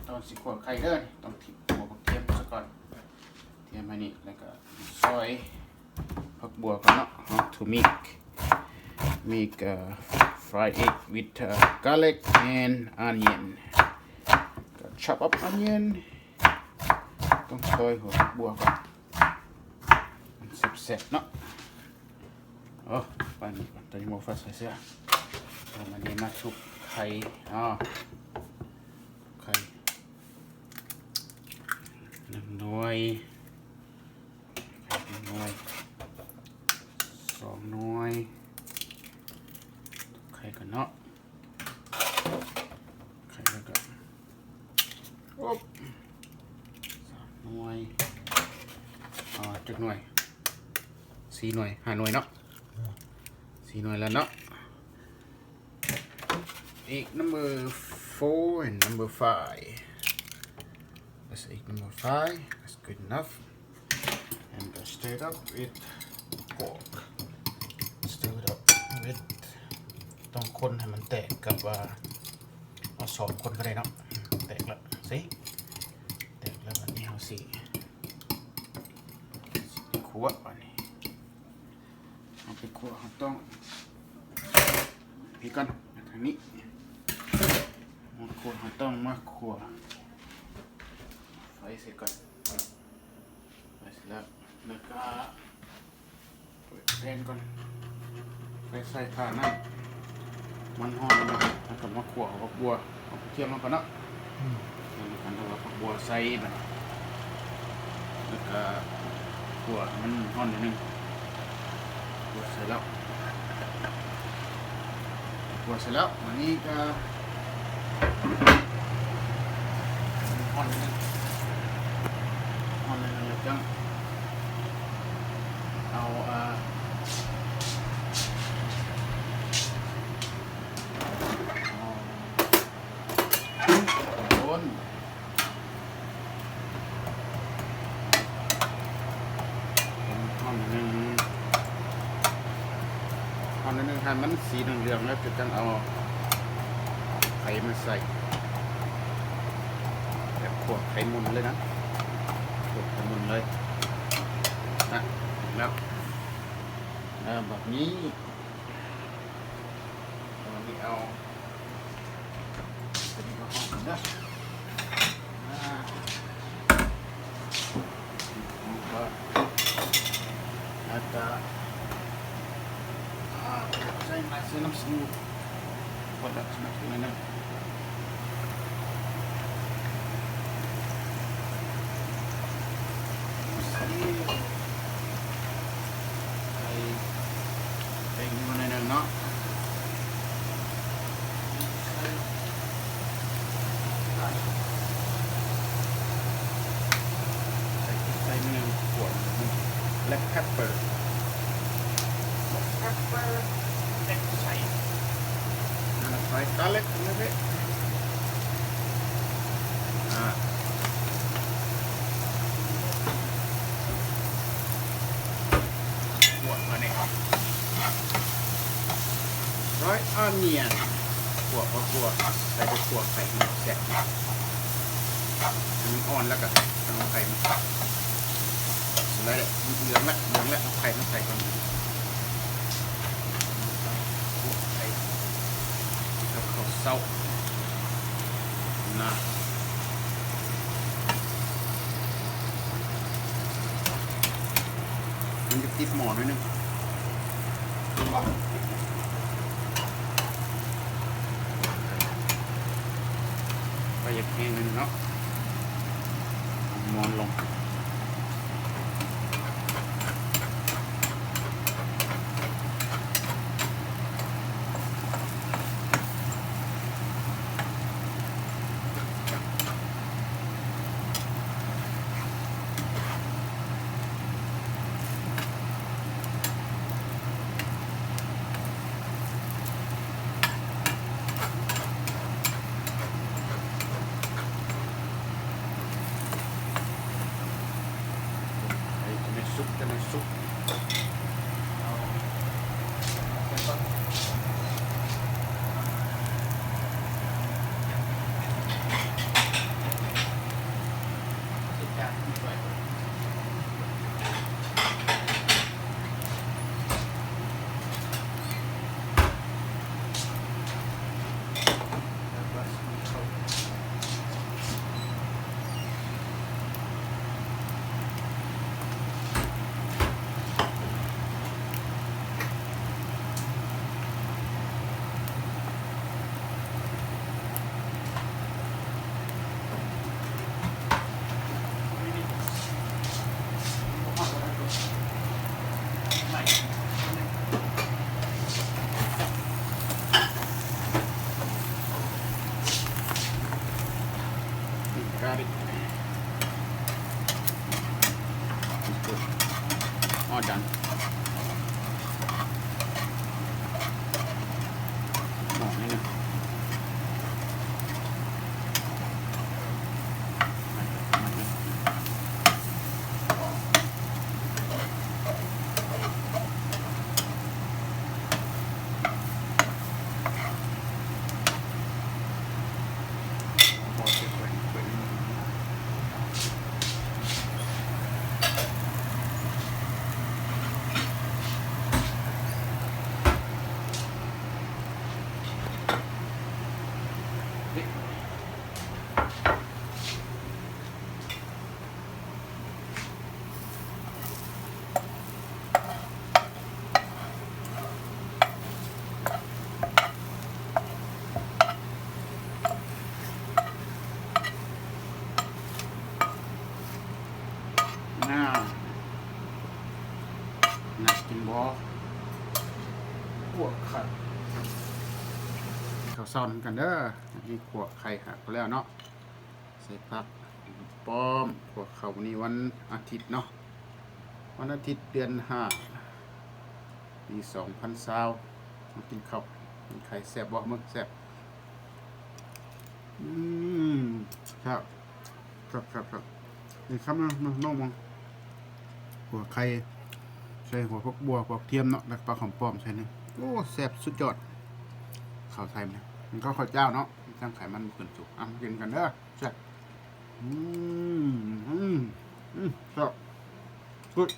ตอนสิขวดไข่เด้อต้องทิมหัวผักเทียมซะก่อนเทียมมานี่แล้วก็ซอยผักบัวก่อนเนาะ how to make fried egg with garlic and onion chop up onion ต้องซอยหัวผักบัวก่อนเสร็จเนาะโอ้ไปนี่ก่อนตอนนี้โมฟัสใส่เสื้อวันนี้มาชุบไข่ไข่1 หน่วย1 หน่วย2 หน่วยไข่กันเนาะไข่แล้วก็โอ๊บ3 หน่วย7 หน่วย4 หน่วย5 หน่วยเนาะ4 หน่วยแล้วเนาะegg number 4 and number 5 that's egg number 5 that's good enough and go stir it up with pork stir it up with ต้องคนให้มันแตกกับเอา2 คนก็ได้เนาะแตกแล้วสิแตกแล้ววันนี้เอาสิคั่วอันนี้เอาไปคั่วเราต้องพริกกันทางนี้มาคั่วเราต้องมาคั่วไฟเสร็จก่อนไฟเสร็จแล้วก็เปิดแฟนก่อนไฟใส่ถ่านนั่นมันหอมนะแล้วก็มาคั่วเอาผักบัวเอาเทียมลงก่อนเนาะแล้วก็เอาผักบัวใส่แบบแล้วก็คั่วมันหอมนิดนึงคั่วเสร็จแล้ววันนี้ก็ห่อนนิดนึงแล้วจังเอาคนห่อนนิดนึงให้มันสีเหลืองๆแล้วจะจังเอาไข่มาใส่แบบขวดไข่มุนเลยนะขวดไข่มุนเลยนะแล้วแบบนี้เอาตัวนี้ก็หอมนะแล้วก็ใส่น้ำซีอิ๊วพอแล้วนะตัวนั้นใส่นี่มันนั่นเนาะใส่นี่ขวดblack pepperใส่น้ำไฟกาเล็กนิดนึงขวดมาเนี่ยร้อยออนเนียนขวดใส่ไปขวดไข่มันแสบมันอ่อนแล้วก็เอาไข่มาอะไรเหลืองแล้วเอาไข่มาใส่ก่อนเศร้านะมันจะติดหมอนนิดนึงไปหยิบเองนึงเนาะมอนลงซุป garlic good all done หม้อนี่นะน่ากินบ่พวกไข่ข้าวซ้อนกันเด้อนี่พวกไข่หักไปแล้วเนาะใส่ผักป้อมพวกเขานี่วันอาทิตย์เนาะวันอาทิตย์เดือน5 ปี2020มากินข้าวกินไข่แซ่บบ่มึงแซ่บครับครับนี่ครับน้องมองหัวไข่ใส่หัวพวกบัวพวกเทียมเนาะแล้วปลาของป้อมใส่นี่โอ้แซ่บสุดยอดข้าวไทยมันก็ข้าวเจ้าเนาะตั้งไข่มันขึ้นจุกกินกันเด้อแซ่บชอบ good